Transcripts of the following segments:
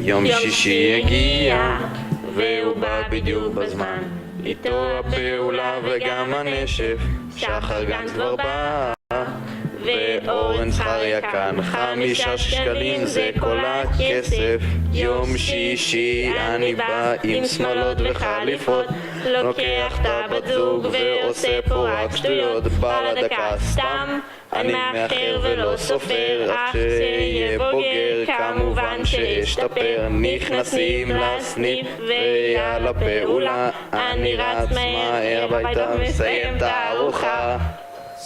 יום שישי הגיע והוא בא בדיוק בזמן, איתו הפעולה וגם הנשף, שחר גן כבר בא ואורן זכריה כאן, 5 שקלים זה כל הכסף. יום שישי אני בא עם שמלות וחליפות, לוקח את הבת זוג ועושה פה רק שטויות, בא לדקה סתם, אני מאחר ולא סופר, אך שיהיה בוגר כמובן שאשתפר. נכנסים לסניף ויאללה פעולה, אני רץ מהר הביתה מסיים את הארוחה.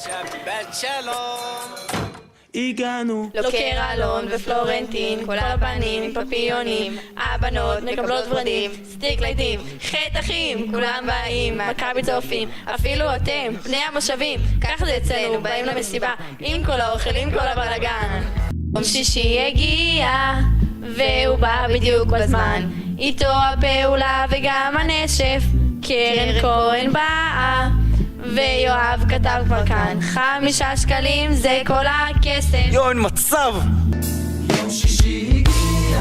שבת שלום. הגענו לוקר אלון ופלורנטין, כל הבנים עם פפיונים, הבנות מקבלות ורדים, סטיק לייטים, חתכים, כולם באים, מכבי צופים, אפילו אתם, בני המושבים, ככה זה אצלנו, באים למסיבה, עם כל האוכל, עם כל הבלגן. יום שישי הגיע, והוא בא בדיוק בזמן, איתו הפעולה וגם הנשף, קרן כהן באה, ויואב כתב כבר כאן, 5 שקלים זה כל הכסף. יואו, אין מצב! יום שישי הגיע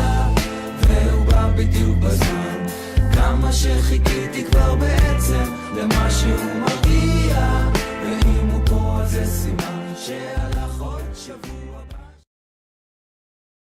והוא בא בדיוק בזמן, כמה שחיכיתי כבר בעצם למשהו